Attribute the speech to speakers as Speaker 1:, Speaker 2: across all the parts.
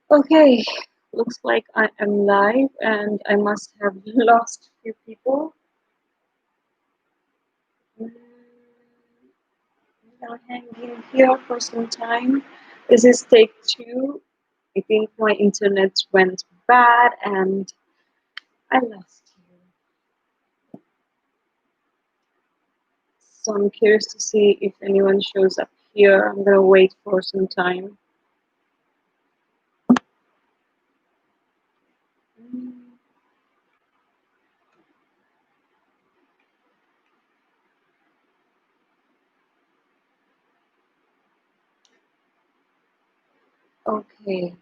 Speaker 1: Okay, looks like I am live and I must have lost a few people. Mm, I'll hang in here for some time. This is take two. I think my internet went bad and I lost you. So I'm curious to see if anyone shows up here. I'm gonna wait for some time. Mm, Okay.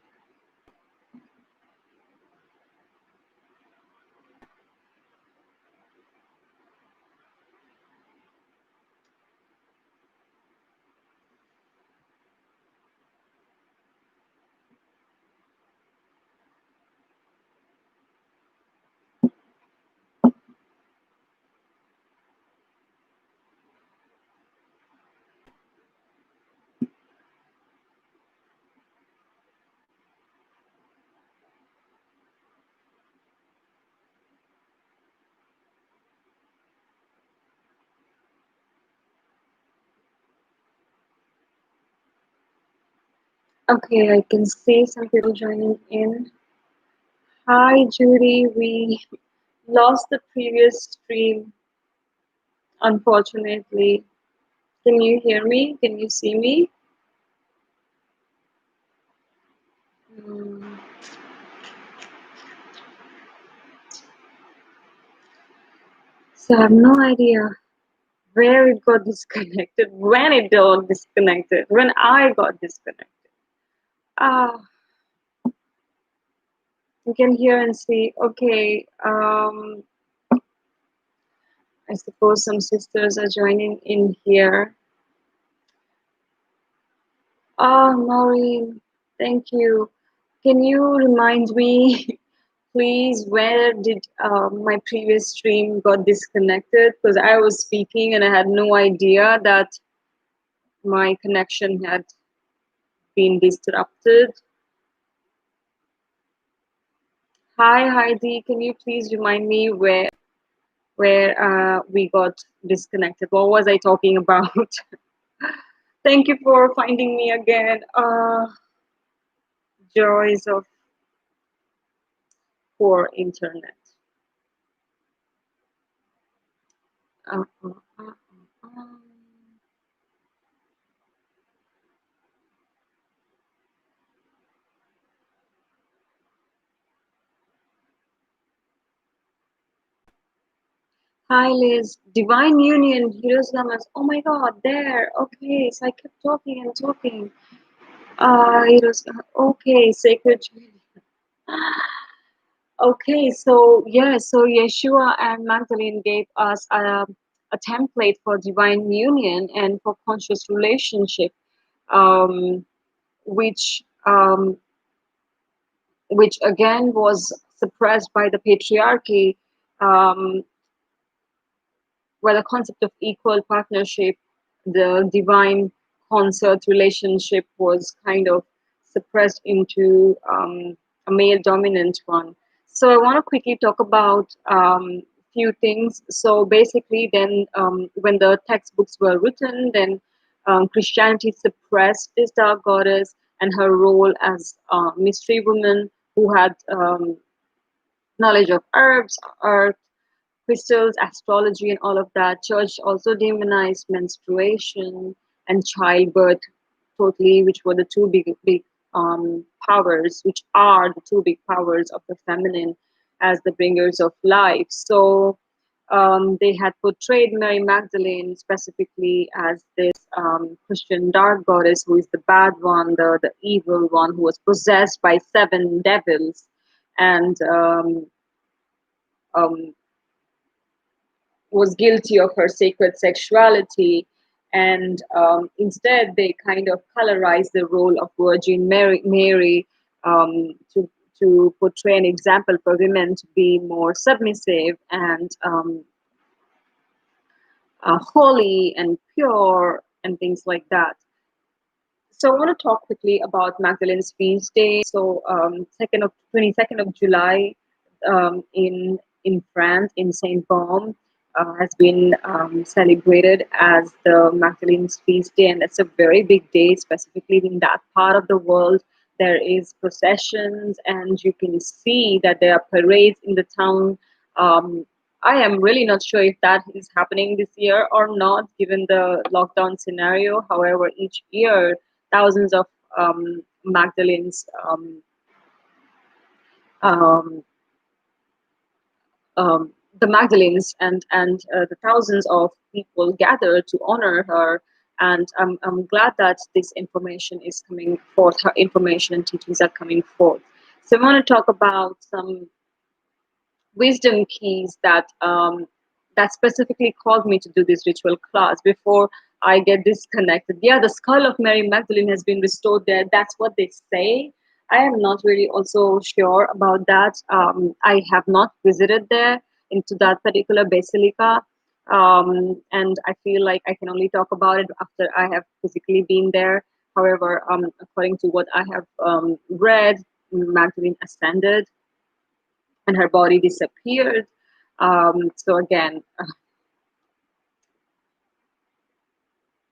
Speaker 1: Okay, I can see some people joining in. Hi, Judy. We lost the previous stream, unfortunately. Can you hear me? Can you see me? Mm, So I have no idea where it got disconnected, when it got disconnected, when I got disconnected. Ah, you can hear and see. Okay, I suppose some sisters are joining in here. Ah, Maureen, thank you. Can you remind me, please, where did my previous stream got disconnected? Because I was speaking and I had no idea that my connection had been disrupted. Hi, Heidi. Can you please remind me where we got disconnected? What was I talking about? Thank you for finding me again. Joys of poor internet. Uh, uh, uh, uh. Hi, Liz. Divine Union, Heroes Lamas. Oh my God, there. Okay, so I kept talking and talking. Heroes. Okay, Sacred. Okay, so yeah, so Yeshua and Magdalene gave us a template for divine union and for conscious relationship, um, which um, which again was suppressed by the patriarchy, um, where the concept of equal partnership, the divine concert relationship was kind of suppressed into a male dominant one. So I want to quickly talk about few things. So basically, then when the textbooks were written, then Christianity suppressed this dark goddess and her role as a mystery woman who had knowledge of herbs, earth, crystals, astrology, and all of that. Church also demonized menstruation and childbirth totally, which were the two big powers, which are the two big powers of the feminine as the bringers of life. So they had portrayed Mary Magdalene specifically as this Christian dark goddess who is the bad one, the evil one who was possessed by seven devils and um, was guilty of her sacred sexuality, and instead they kind of colorized the role of Virgin Mary to portray an example for women to be more submissive and holy and pure and things like that. So I want to talk quickly about Magdalene's feast day. So 22nd of July in France, in Saint Baume, has been celebrated as the Magdalene's feast day, and that's a very big day, specifically in that part of the world. There is processions, and you can see that there are parades in the town. Um, I am really not sure if that is happening this year or not, given the lockdown scenario. However, each year thousands of Magdalenes, um, the Magdalenes, and the thousands of people gather to honor her. And I'm glad that this information is coming forth. Her information and teachings are coming forth. So I want to talk about some wisdom keys that specifically called me to do this ritual class before I get disconnected. Yeah, the skull of Mary Magdalene has been restored there. That's what they say. I am not really also sure about that. I have not visited there into that particular basilica. And I feel like I can only talk about it after I have physically been there. However, according to what I have read, Magdalene ascended and her body disappeared. So again,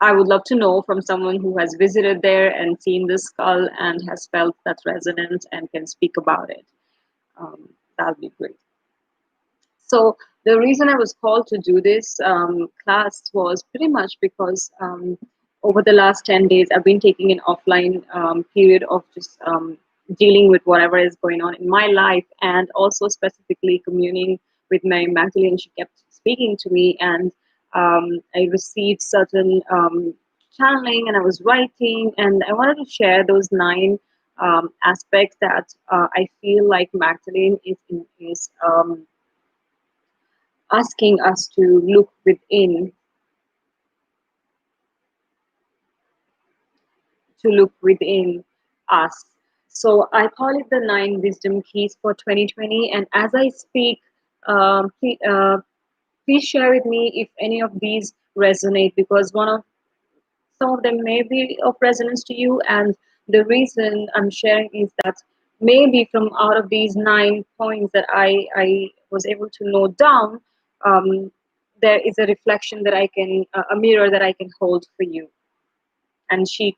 Speaker 1: I would love to know from someone who has visited there and seen the skull and has felt that resonance and can speak about it. That would be great. So the reason I was called to do this class was pretty much because over the last 10 days, I've been taking an offline period of just dealing with whatever is going on in my life, and also specifically communing with Mary Magdalene. She kept speaking to me, and I received certain channeling, and I was writing, and I wanted to share those 9 aspects that I feel like Magdalene is asking us to look within us. So I call it the 9 wisdom keys for 2020. And as I speak, please share with me if any of these resonate, because some of them may be of resonance to you. And the reason I'm sharing is that maybe from out of these 9 points that I was able to note down, um, there is a reflection that a mirror that I can hold for you, and she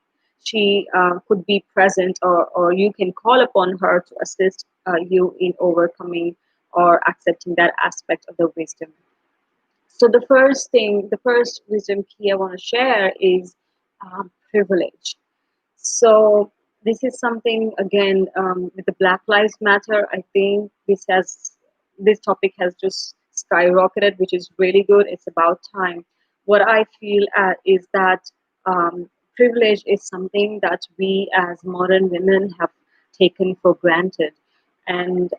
Speaker 1: could be present, or you can call upon her to assist you in overcoming or accepting that aspect of the wisdom. So the first wisdom key I want to share is privilege. So this is something, again, with the Black Lives Matter. I think this topic has just skyrocketed, which is really good. It's about time. What I feel is that privilege is something that we as modern women have taken for granted, and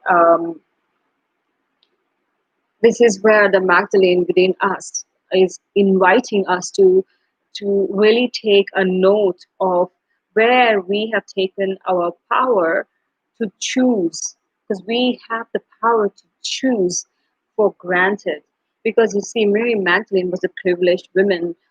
Speaker 1: this is where the Magdalene within us is inviting us to really take a note of where we have taken our power to choose, because we have the power to choose for granted. Because you see, Mary Magdalene was a privileged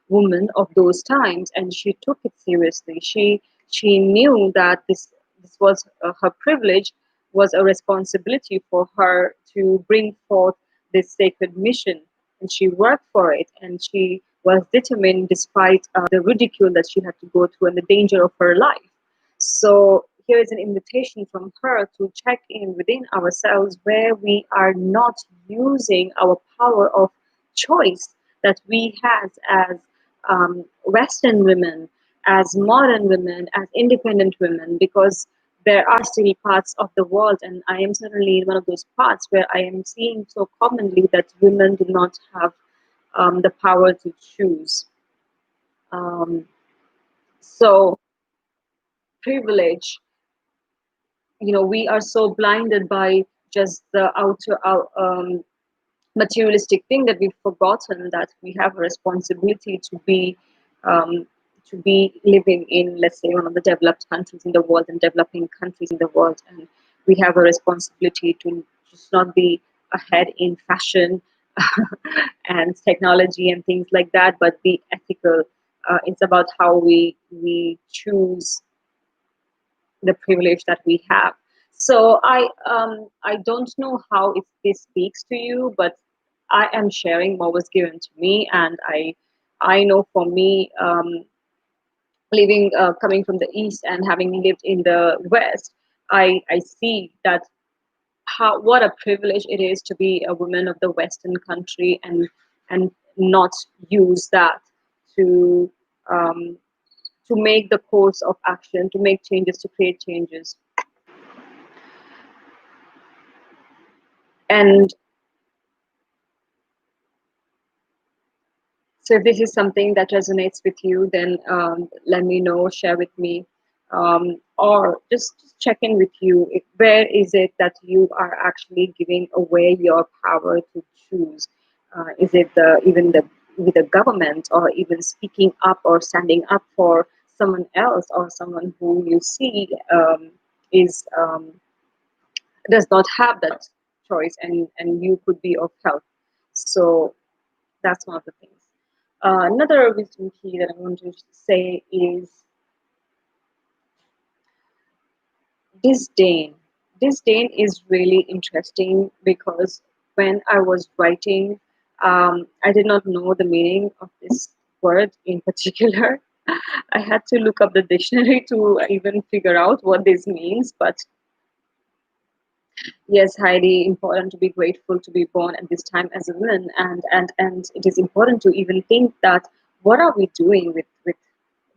Speaker 1: woman of those times, and she took it seriously. She knew that this was her privilege, was a responsibility for her to bring forth this sacred mission, and she worked for it, and she was determined despite the ridicule that she had to go through and the danger of her life. So here is an invitation from her to check in within ourselves where we are not using our power of choice that we have as Western women, as modern women, as independent women, because there are still parts of the world, and I am certainly in one of those parts where I am seeing so commonly that women do not have the power to choose. Um, so privilege, we are so blinded by just the materialistic thing that we've forgotten that we have a responsibility um, to be living in, let's say, one of the developed countries in the world and developing countries in the world, and we have a responsibility to just not be ahead in fashion and technology and things like that, but be ethical It's about how we choose the privilege that we have. So I don't know how this speaks to you, but I am sharing what was given to me, and I know for me, living coming from the east and having lived in the west, I see that how what a privilege it is to be a woman of the Western country, and not use that to um, to make the course of action, to make changes, to create changes. And so if this is something that resonates with you, then let me know, share with me, or just check in with you. Where is it that you are actually giving away your power to choose? Is it even the with the government, or even speaking up or standing up for someone else, or someone who you see is does not have that choice, and you could be of help. So that's one of the things. Another wisdom key that I want to say is disdain. Disdain is really interesting because when I was writing, I did not know the meaning of this word in particular. I had to look up the dictionary to even figure out what this means. But yes, Heidi, important to be grateful to be born at this time as a woman, and it is important to even think that what are we doing with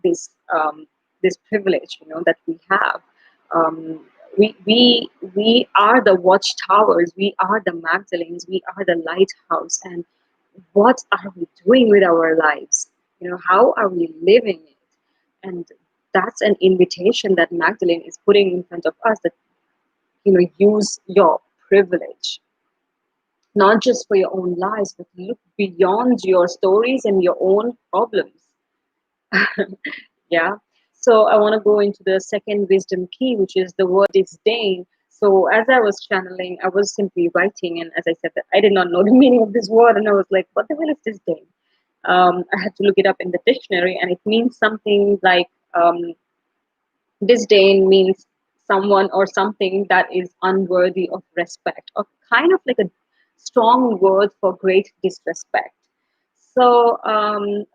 Speaker 1: this this privilege, that we have. Um, we are the watchtowers, we are the Magdalenes, we are the lighthouse, and what are we doing with our lives? How are we living it? And that's an invitation that Magdalene is putting in front of us, that use your privilege, not just for your own lives, but look beyond your stories and your own problems. Yeah. So I want to go into the second wisdom key, which is the word disdain. So as I was channeling, I was simply writing, and as I said, that I did not know the meaning of this word, and I was like, "What the hell is disdain?" I had to look it up in the dictionary, and it means something like disdain means someone or something that is unworthy of respect, or kind of like a strong word for great disrespect. So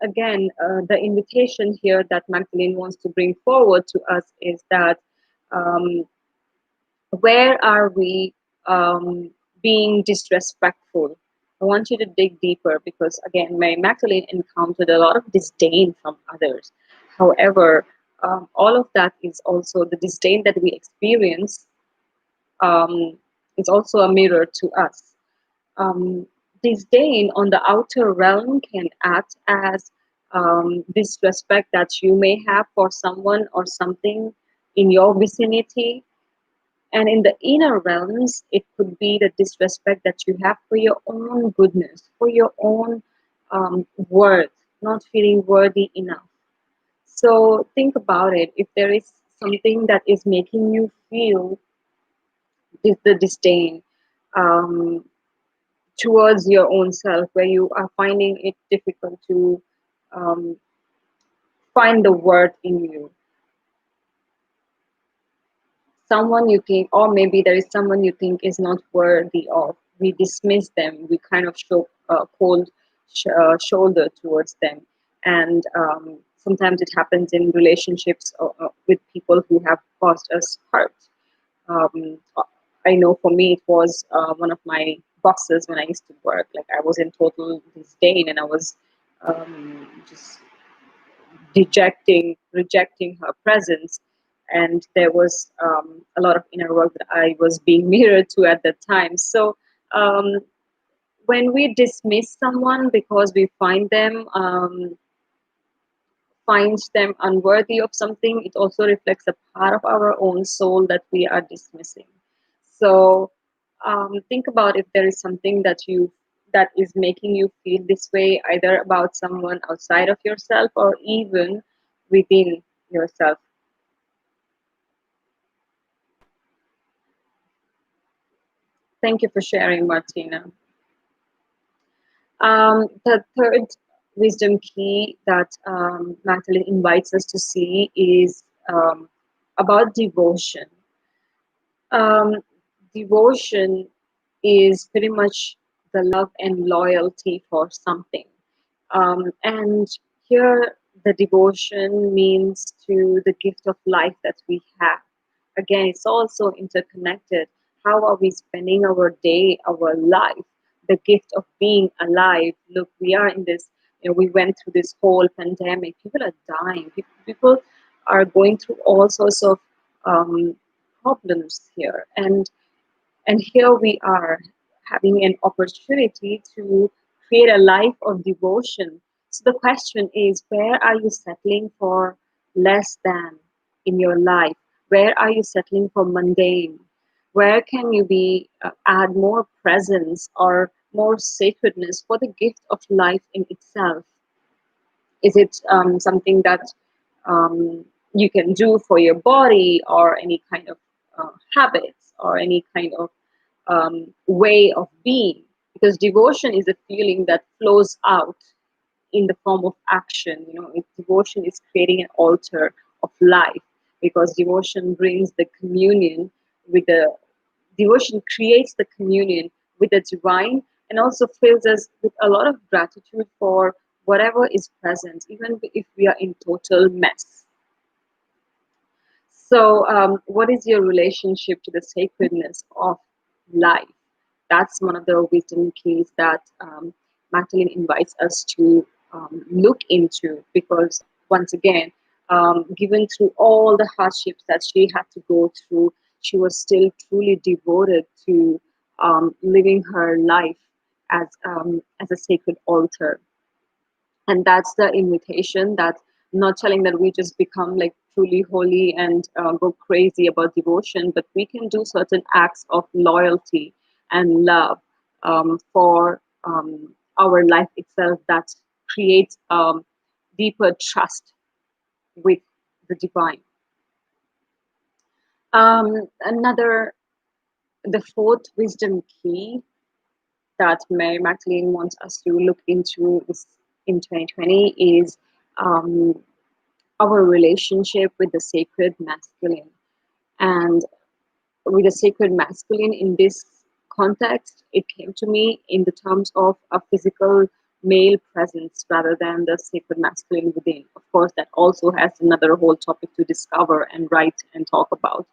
Speaker 1: again, the invitation here that Magdalene wants to bring forward to us is that um, where are we being disrespectful? I want you to dig deeper, because again, Magdalene encountered a lot of disdain from others. However, all of that is also the disdain that we experience, um, is also a mirror to us. um, Disdain on the outer realm can act as disrespect that you may have for someone or something in your vicinity. And in the inner realms, it could be the disrespect that you have for your own goodness, for your own worth, not feeling worthy enough. So think about it. If there is something that is making you feel the disdain, um, towards your own self, where you are finding it difficult to um, find the worth in you, someone you think, or maybe there is someone you think is not worthy of, we dismiss them, we kind of show cold shoulder towards them. And sometimes it happens in relationships with people who have caused us hurt. um, I know for me it was one of my bosses when I used to work. Like, I was in total disdain, and I was just rejecting her presence. And there was a lot of inner work that I was being mirrored to at that time. So um, when we dismiss someone because we finds them unworthy of something, it also reflects a part of our own soul that we are dismissing. So think about if there is something that is making you feel this way, either about someone outside of yourself or even within yourself. Thank you for sharing, Martina. The third wisdom key that Magdalene invites us to see is about devotion. Um, Devotion is pretty much the love and loyalty for something. And here, the devotion means to the gift of life that we have. Again, it's also interconnected. How are we spending our day, our life? The gift of being alive. Look, we are in this, we went through this whole pandemic. People are dying. People are going through all sorts of um, problems here. And here we are having an opportunity to create a life of devotion. So the question is, where are you settling for less than in your life? Where are you settling for mundane? Where can you be add more presence or more sacredness for the gift of life in itself? Is it something that you can do for your body, or any kind of habits, or any kind of way of being? Because devotion is a feeling that flows out in the form of action. Devotion is creating an altar of life, because devotion creates the communion with the divine, and also fills us with a lot of gratitude for whatever is present, even if we are in total mess. So, what is your relationship to the sacredness of life? That's one of the wisdom keys that Magdalene invites us to look into, because once again, given through all the hardships that she had to go through, she was still truly devoted to living her life as a sacred altar. And that's the invitation. That not telling that we just become like truly holy and go crazy about devotion, but we can do certain acts of loyalty and love for our life itself, that creates deeper trust with the divine. Another The fourth wisdom key that Mary Magdalene wants us to look into this in 2020 is um, our relationship with the sacred masculine. And with the sacred masculine in this context, it came to me in the terms of a physical male presence rather than the sacred masculine within. Of course, that also has another whole topic to discover and write and talk about.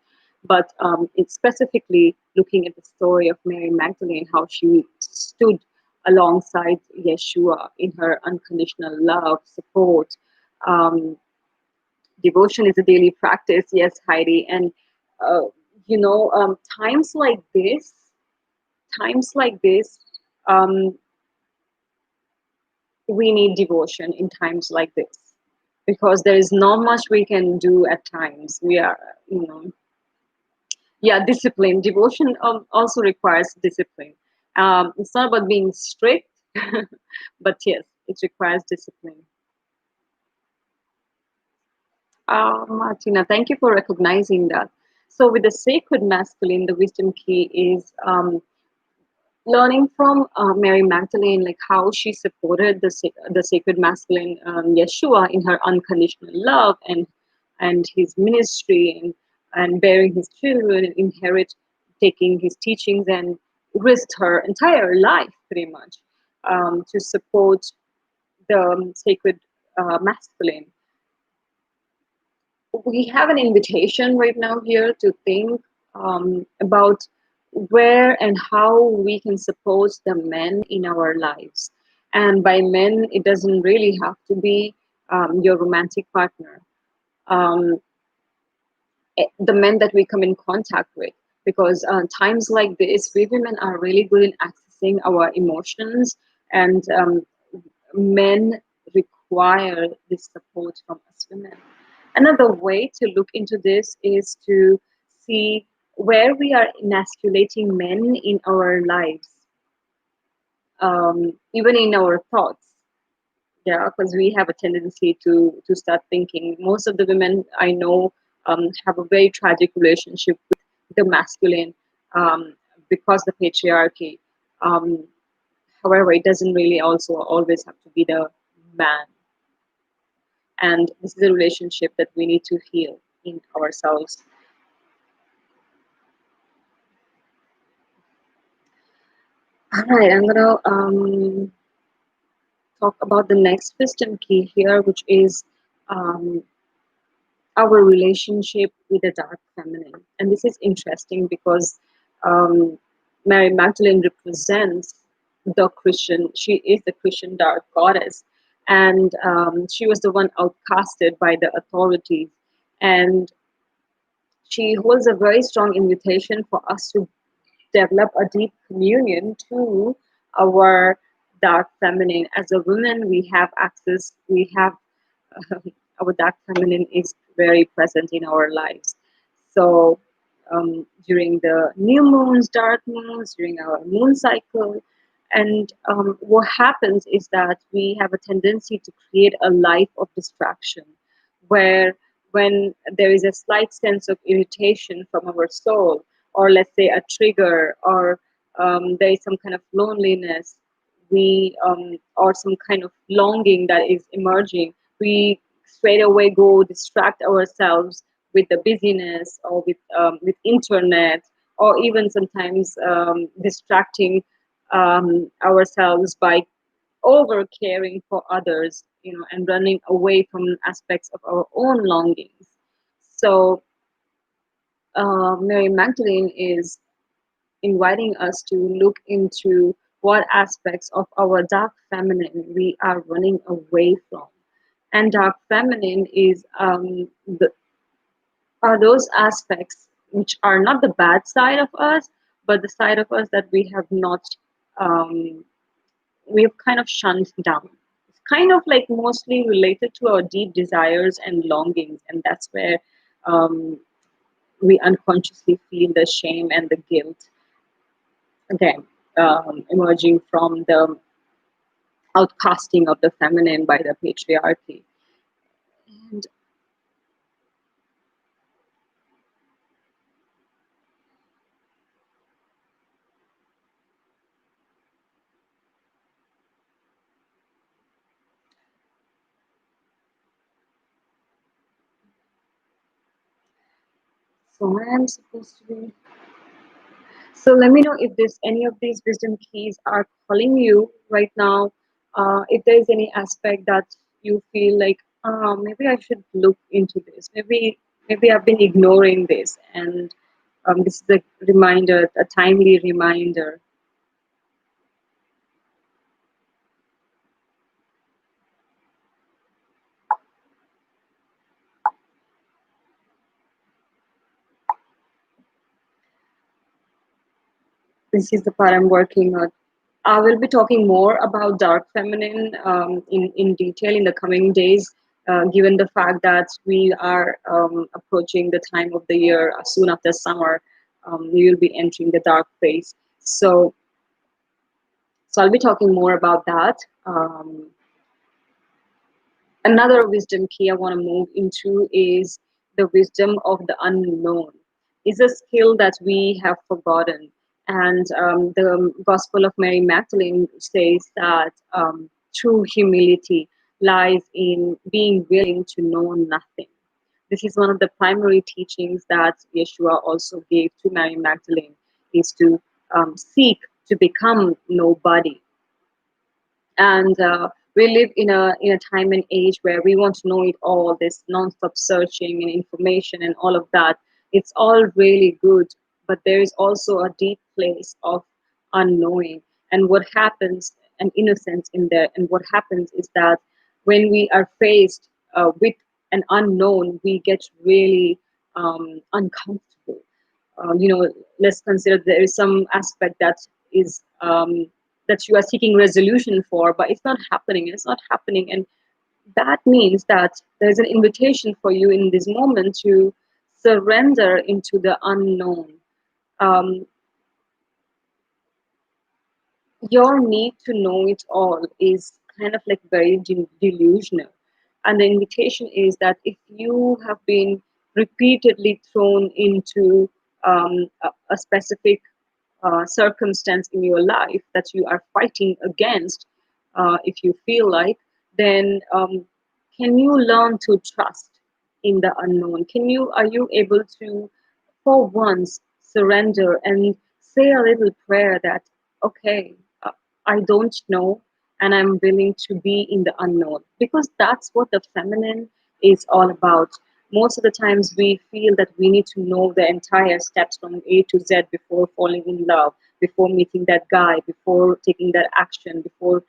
Speaker 1: But it's specifically looking at the story of Mary Magdalene, how she stood alongside Yeshua in her unconditional love, support. Um, Devotion is a daily practice, yes, Heidi. And uh, times like this, times like this, um, we need devotion in times like this, because there is not much we can do at times. We are, yeah, discipline. Devotion also requires discipline. It's not about being strict, but yes, it requires discipline. Martina, thank you for recognizing that. So, with the sacred masculine, the wisdom key is learning from Mary Magdalene, like how she supported the sacred masculine, Yeshua, in her unconditional love and his ministry, and bearing his children, and inherit taking his teachings, and risked her entire life pretty much to support the sacred masculine. We have an invitation right now here to think about where and how we can support the men in our lives. And by men, it doesn't really have to be your romantic partner, um, the men that we come in contact with. Because times like this, we women are really good in accessing our emotions, and men require this support from us women. Another way to look into this is to see where we are emasculating men in our lives, even in our thoughts. Yeah, because we have a tendency to start thinking. Most of the women I know have a very tragic relationship with the masculine, because the patriarchy. Um, However, it doesn't really also always have to be the man. And this is a relationship that we need to heal in ourselves. All right, I'm gonna talk about the next wisdom key here, which is um, our relationship with the dark feminine. And this is interesting because um, Mary Magdalene represents the Christian, she is the Christian dark goddess. And she was the one outcasted by the authorities. And she holds a very strong invitation for us to develop a deep communion to our dark feminine. As a woman, we have access, we have our dark feminine is very present in our lives. So during the new moons, dark moons, during our moon cycle, and what happens is that we have a tendency to create a life of distraction where when there is a slight sense of irritation from our soul, or let's say a trigger, or there is some kind of loneliness, we or some kind of longing that is emerging, we straight away go distract ourselves with the busyness or with internet, or even sometimes distracting ourselves by over caring for others, and running away from aspects of our own longings. So Mary Magdalene is inviting us to look into what aspects of our dark feminine we are running away from. And dark feminine are those aspects which are not the bad side of us, but the side of us that we have not, we have kind of shunned down. It's kind of like mostly related to our deep desires and longings, and that's where um, we unconsciously feel the shame and the guilt, again, emerging from the outcasting of the feminine by the patriarchy. And so I am supposed to be. So let me know if this any of these wisdom keys are calling you right now. If there is any aspect that you feel like, maybe I should look into this. Maybe I've been ignoring this, and this is a reminder, a timely reminder. This is the part I'm working on. I will be talking more about dark feminine in detail in the coming days, given the fact that we are approaching the time of the year soon after summer. We will be entering the dark phase. So I'll be talking more about that. Another wisdom key I want to move into is the wisdom of the unknown. It's a skill that we have forgotten. And the Gospel of Mary Magdalene says that true humility lies in being willing to know nothing. This is one of the primary teachings that Yeshua also gave to Mary Magdalene, is to seek to become nobody. And we live in a time and age where we want to know it all, this non-stop searching and information and all of that. It's all really good, but there is also a deep place of unknowing, and what happens, and innocence in there. And what happens is that when we are faced with an unknown, we get really uncomfortable. Let's consider there is some aspect that is that you are seeking resolution for, but it's not happening. It's not happening, and that means that there's an invitation for you in this moment to surrender into the unknown. Um, your need to know it all is kind of like very delusional, and the invitation is that if you have been repeatedly thrown into a specific circumstance in your life that you are fighting against, if you feel like, then can you learn to trust in the unknown? Are you able to, for once, surrender and say a little prayer that, okay, I don't know, and I'm willing to be in the unknown? Because that's what the feminine is all about. Most of the times we feel that we need to know the entire steps from A to Z before falling in love, before meeting that guy, before taking that action, before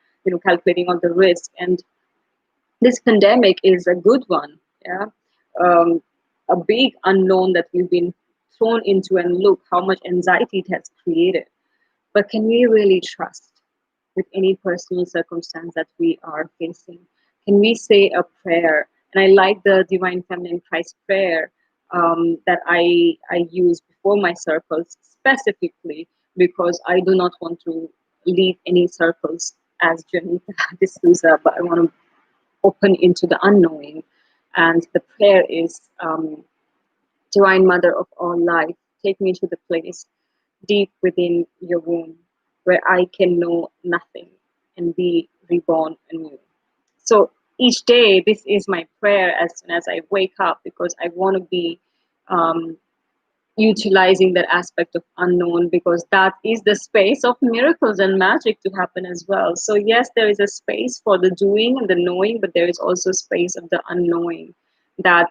Speaker 1: calculating all the risk. And this pandemic is a good one. Yeah, um, a big unknown that we've been thrown into, and look how much anxiety it has created. But can we really trust with any personal circumstance that we are facing? Can we say a prayer? And I like the Divine Feminine Christ prayer that I use before my circles specifically, because I do not want to leave any circles as Jonita D'souza, but I want to open into the unknowing. And the prayer is, Divine Mother of all life, take me to the place deep within your womb where I can know nothing and be reborn anew. So each day, this is my prayer as soon as I wake up, because I want to be um, utilizing that aspect of unknown, because that is the space of miracles and magic to happen as well. So yes, there is a space for the doing and the knowing, but there is also space of the unknowing that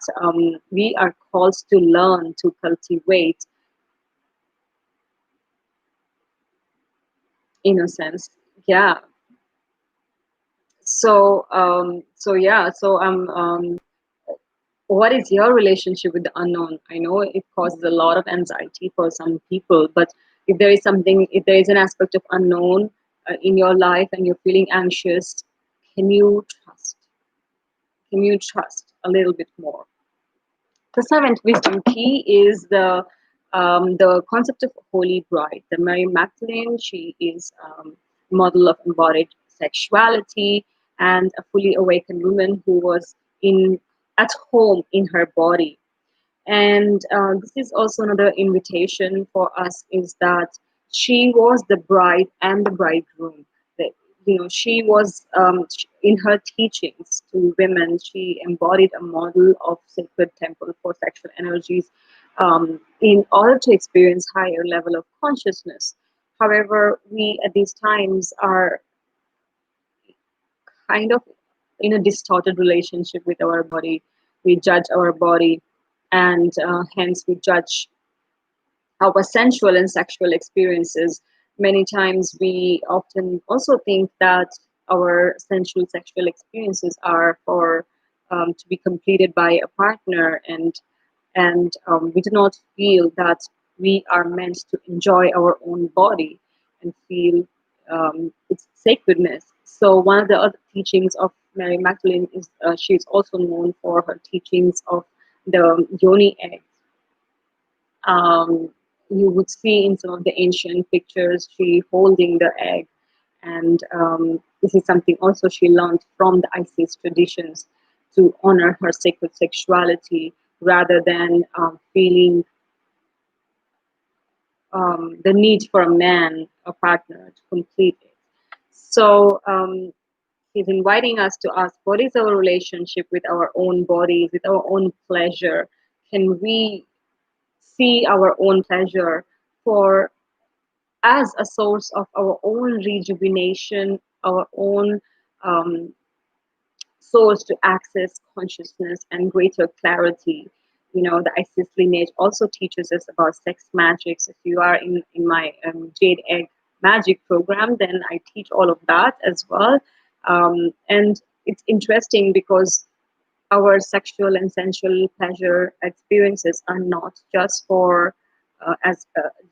Speaker 1: we are called to learn to cultivate, in a sense. Yeah. So what is your relationship with the unknown? I know it causes a lot of anxiety for some people, but if there is an aspect of unknown in your life and you're feeling anxious, can you trust? Can you trust a little bit more? The seventh wisdom key is the concept of holy bride. The Mary Magdalene, she is model of embodied sexuality and a fully awakened woman who was in at home in her body. And this is also another invitation for us, is that she was the bride and the bridegroom. That, she was, in her teachings to women, she embodied a model of sacred temple for sexual energies, in order to experience higher level of consciousness. However, we at these times are kind of in a distorted relationship with our body. We judge our body, and hence we judge our sensual and sexual experiences. Many times we often also think that our sensual sexual experiences are for to be completed by a partner, and we do not feel that we are meant to enjoy our own body and feel its sacredness. So one of the other teachings of Mary Magdalene is, she is also known for her teachings of the yoni egg. You would see in some of the ancient pictures she holding the egg, and this is something also she learned from the Isis traditions, to honor her sacred sexuality rather than feeling the need for a man, a partner, to complete it. So he's inviting us to ask, what is our relationship with our own bodies, with our own pleasure? Can we see our own pleasure for as a source of our own rejuvenation, our own um, source to access consciousness and greater clarity? The Isis lineage also teaches us about sex magics. If you are in my Jade Egg Magic program, then I teach all of that as well. And it's interesting because our sexual and sensual pleasure experiences are not just for as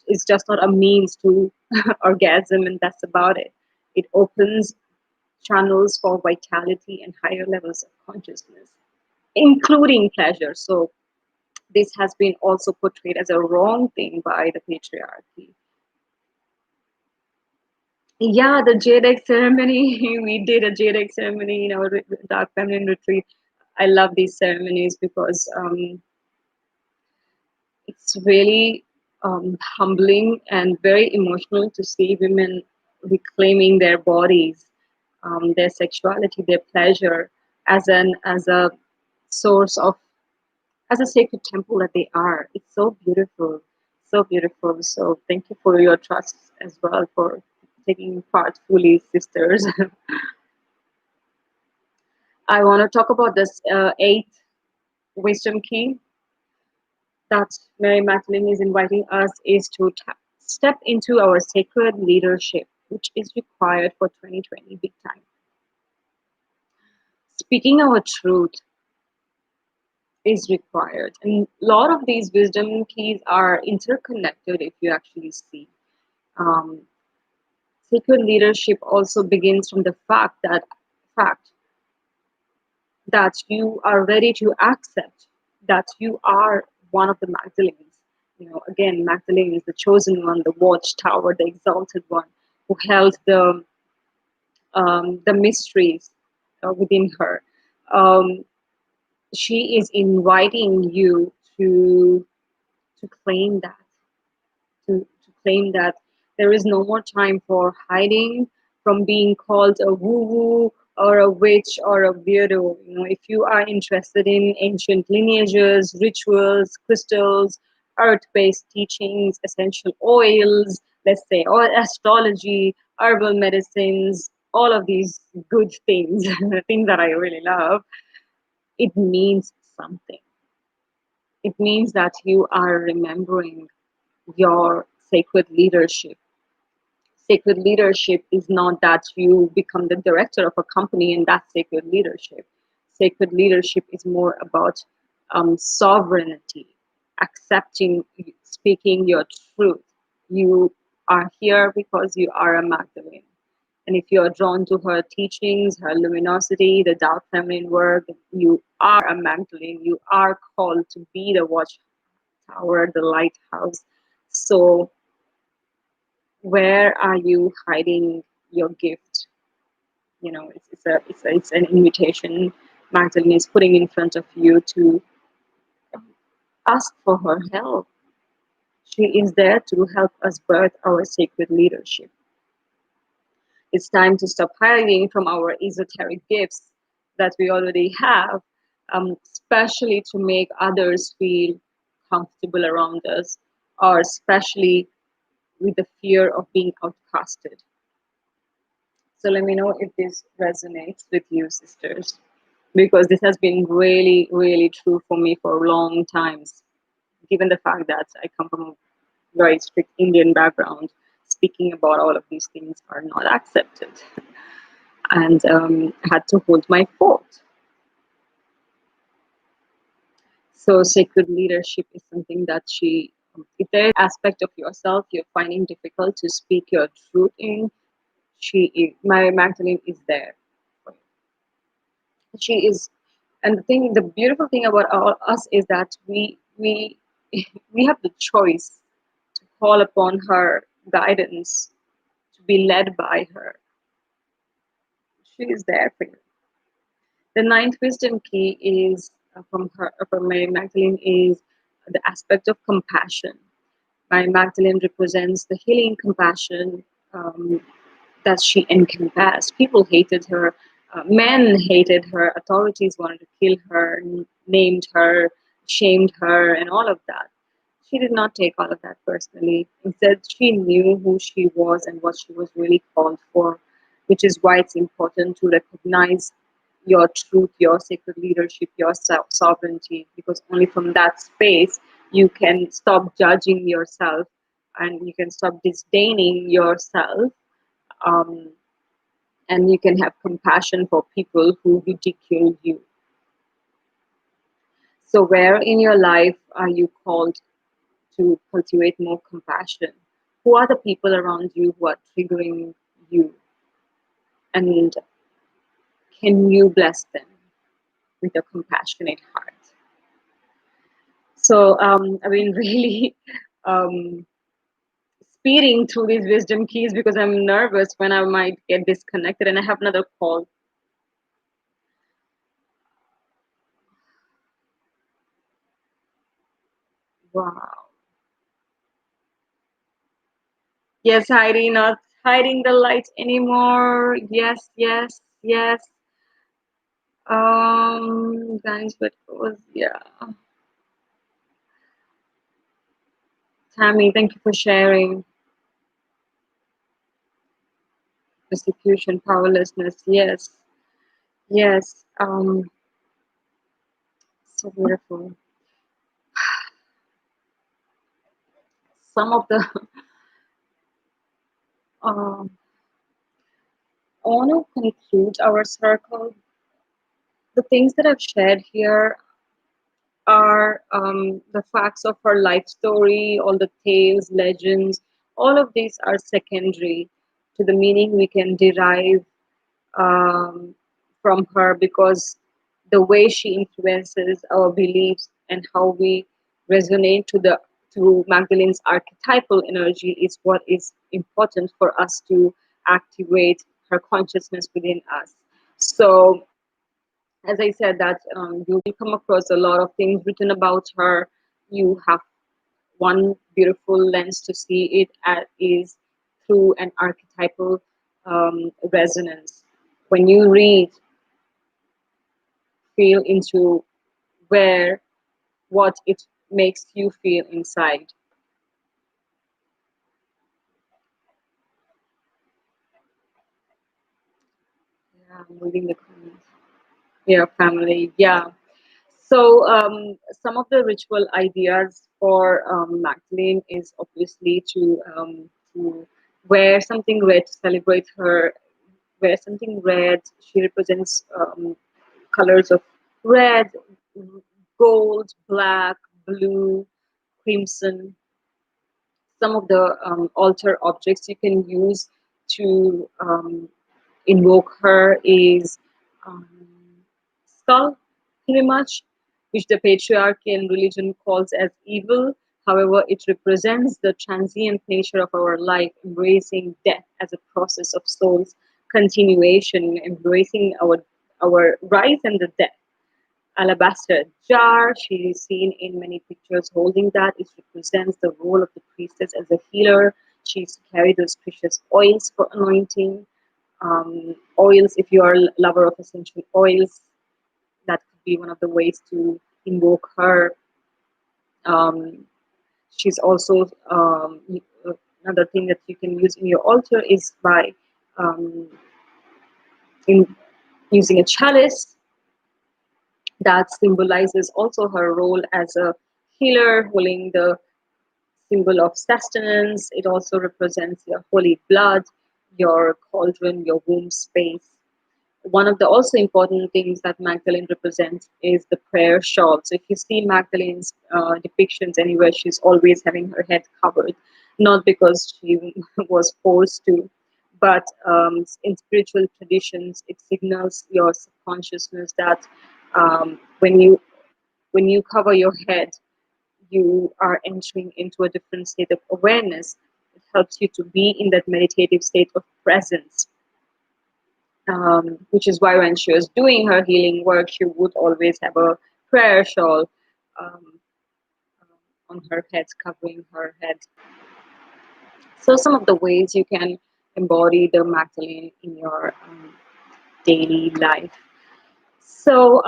Speaker 1: it's just not a means to orgasm, and that's about it. It opens channels for vitality and higher levels of consciousness, including pleasure. So this has been also portrayed as a wrong thing by the patriarchy. Yeah, the jade egg ceremony. We did a jade egg ceremony in our dark feminine retreat. I love these ceremonies because it's really humbling and very emotional to see women reclaiming their bodies their sexuality, their pleasure, as a source of, as a sacred temple that they are. It's so beautiful, so beautiful. So thank you for your trust as well, for taking part fully, sisters. I want to talk about this eighth wisdom key that Mary Magdalene is inviting us is to step into our sacred leadership, which is required for 2020 big time. Speaking our truth is required. And a lot of these wisdom keys are interconnected if you actually see. Um, Sacred leadership also begins from the fact that you are ready to accept that you are one of the Magdalenes. You know, again, Magdalene is the chosen one, the watchtower, the exalted one, who held the mysteries within her. Um, she is inviting you to claim that, to claim that there is no more time for hiding from being called a woo-woo or a witch or a weirdo. You know, if you are interested in ancient lineages, rituals, crystals, earth-based teachings, essential oils, let's say, or astrology, herbal medicines, all of these good things, things that I really love, it means something. It means that you are remembering your sacred leadership. Sacred leadership is not that you become the director of a company and that's sacred leadership. Sacred leadership is more about sovereignty, accepting, speaking your truth. You are here because you are a Magdalene. And if you are drawn to her teachings, her luminosity, the dark feminine work, you are a Magdalene. You are called to be the watchtower, the lighthouse. So where are you hiding your gift? You know, it's an invitation Magdalene is putting in front of you to ask for her help. She is there to help us birth our sacred leadership. It's time to stop hiding from our esoteric gifts that we already have, especially to make others feel comfortable around us, or especially with the fear of being outcasted. So let me know if this resonates with you, sisters, because this has been really, really true for me for long times. Given the fact that I come from a very strict Indian background, speaking about all of these things are not accepted, and had to hold my fort. So sacred leadership is something that if there's an aspect of yourself you're finding difficult to speak your truth in, my Magdalene is there. She is, and the beautiful thing about us is that we we have the choice to call upon her guidance, to be led by her. She is there for you. The ninth wisdom key is from Mary Magdalene is the aspect of compassion. Mary Magdalene represents the healing compassion that she encompassed. People hated her, men hated her, authorities wanted to kill her, named her, shamed her, and all of that. She did not take all of that personally. Instead, she knew who she was and what she was really called for, which is why it's important to recognize your truth, your sacred leadership, your sovereignty, because only from that space you can stop judging yourself and you can stop disdaining yourself, um, and you can have compassion for people who ridicule you. So, where in your life are you called to cultivate more compassion? Who are the people around you who are triggering you? And can you bless them with a compassionate heart? So, I've been really um, speeding through these wisdom keys because I'm nervous when I might get disconnected and I have another call. Wow. Yes, Heidi, not hiding the light anymore. Yes, yes, yes. Guys, what was, yeah. Tammy, thank you for sharing. Persecution, powerlessness. Yes, yes. So beautiful. Some of the, um, I want to conclude our circle. The things that I've shared here are the facts of her life story, all the tales, legends. All of these are secondary to the meaning we can derive um, from her, because the way she influences our beliefs and how we resonate to Magdalene's archetypal energy is what is important for us to activate her consciousness within us. So, as I said, that you will come across a lot of things written about her. You have one beautiful lens to see it at is through an archetypal resonance. When you read, feel into where what it makes you feel inside. Yeah, I'm reading the comments. Yeah, family. Yeah. So some of the ritual ideas for Magdalene is obviously to wear something red to celebrate her. Wear something red. She represents colors of red, gold, black, blue, crimson. Some of the altar objects you can use to invoke her is um, skull, pretty much, which the patriarchy and religion calls as evil. However, it represents the transient nature of our life, embracing death as a process of soul's continuation, embracing our rise and the death. Alabaster jar, she is seen in many pictures holding that. It represents the role of the priestess as a healer. She used to carry those precious oils for anointing. Oils, if you are a lover of essential oils, that could be one of the ways to invoke her. Um, she's also another thing that you can use in your altar is by um, in using a chalice that symbolizes also her role as a healer, holding the symbol of sustenance. It also represents your holy blood, your cauldron, your womb space. One of the also important things that Magdalene represents is the prayer shawl. So if you see Magdalene's depictions anywhere, she's always having her head covered, not because she was forced to, but in spiritual traditions, it signals your subconsciousness that when you cover your head, you are entering into a different state of awareness. It helps you to be in that meditative state of presence, which is why when she was doing her healing work, she would always have a prayer shawl um, on her head, covering her head. So, some of the ways you can embody the Magdalene in your daily life. So,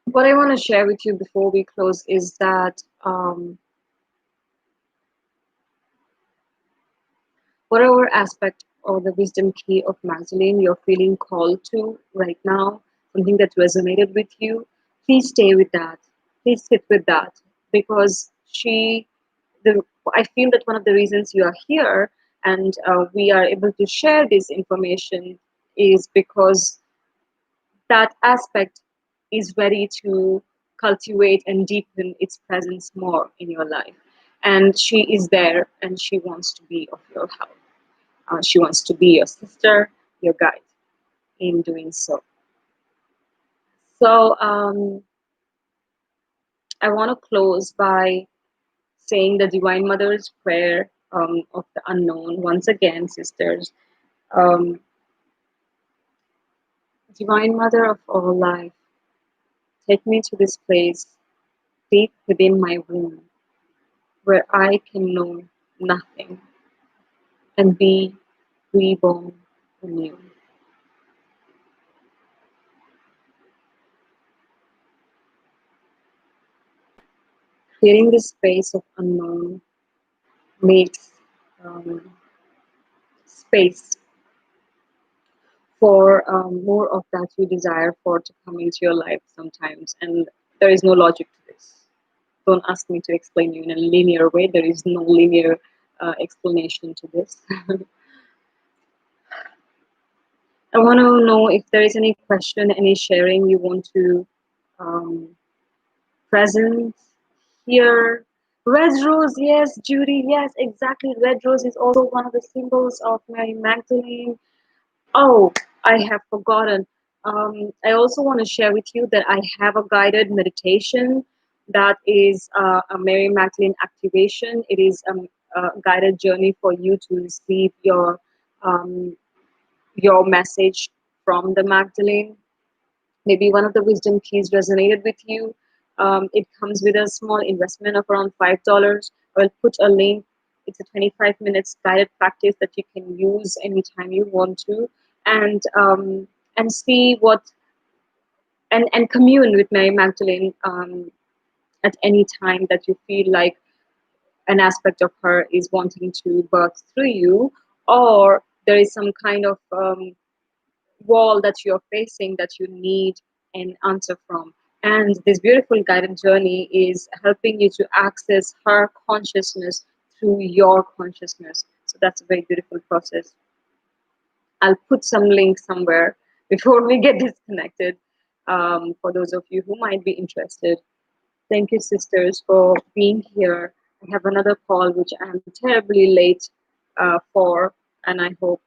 Speaker 1: what I want to share with you before we close is that whatever aspect or the wisdom key of Magdalene you're feeling called to right now, something that resonated with you, please stay with that. Please sit with that, because the I feel that one of the reasons you are here and we are able to share this information is because that aspect is ready to cultivate and deepen its presence more in your life. And she is there and she wants to be of your help. She wants to be your sister, your guide in doing so. So I want to close by saying the Divine Mother's Prayer of the Unknown. Once again, sisters, um, Divine Mother of all life, Take me to this place deep within my womb where I can know nothing and be reborn anew. Creating this space of unknown makes um, space for more of that you desire for to come into your life sometimes. And there is no logic to this. Don't ask me to explain you in a linear way. There is no linear explanation to this. I want to know if there is any question, any sharing you want to um, present here. Red rose, yes, Judy, yes, exactly. Red rose is also one of the symbols of Mary Magdalene. Oh, I have forgotten. I also want to share with you that I have a guided meditation that is a Mary Magdalene activation. It is a guided journey for you to receive um, your message from the Magdalene. Maybe one of the wisdom keys resonated with you. It comes with a small investment of around $5. I'll put a link. It's a 25 minutes guided practice that you can use anytime you want to, and see what and commune with Mary Magdalene at any time that you feel like an aspect of her is wanting to birth through you, or there is some kind of wall that you're facing that you need an answer from. And this beautiful guided journey is helping you to access her consciousness through your consciousness. So that's a very beautiful process. I'll put some link somewhere before we get disconnected for those of you who might be interested. Thank you, sisters, for being here. I have another call which I'm terribly late for, and I hope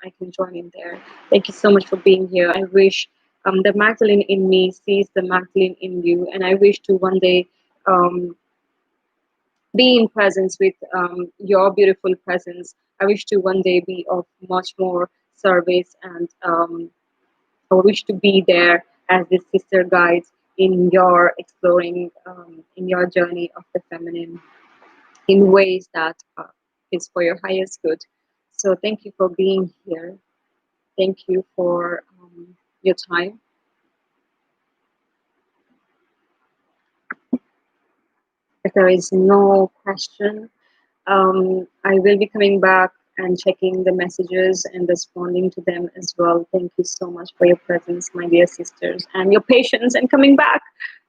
Speaker 1: I can join in there. Thank you so much for being here. I wish the Magdalene in me sees the Magdalene in you, and I wish to one day um, be in presence with your beautiful presence. I wish to one day be of much more service, and I wish to be there as this sister guide in your exploring, in your journey of the feminine in ways that is for your highest good. So thank you for being here. Thank you for your time. If there is no question, I will be coming back and checking the messages and responding to them as well. Thank you so much for your presence, my dear sisters, and your patience and coming back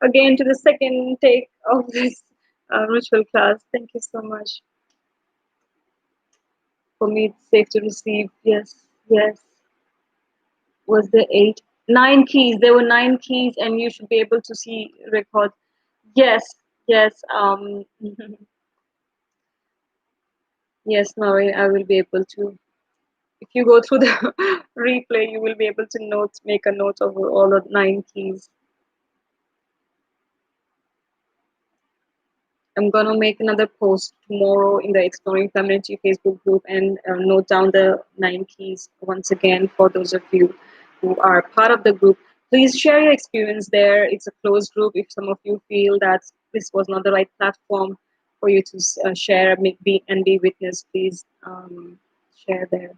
Speaker 1: again to the second take of this ritual class. Thank you so much. For me, it's safe to receive. Yes, yes. Was there eight? Nine keys. There were nine keys, and you should be able to see record. Yes, yes. Yes, Nori, I will be able to. If you go through the replay, you will be able to make a note of all the nine keys. I'm gonna make another post tomorrow in the Exploring Femininity Facebook group and note down the nine keys once again for those of you who are part of the group. Please share your experience there. It's a closed group. If some of you feel that this was not the right platform for you to share, be witness, please share there.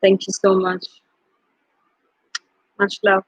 Speaker 1: Thank you so much. Much love.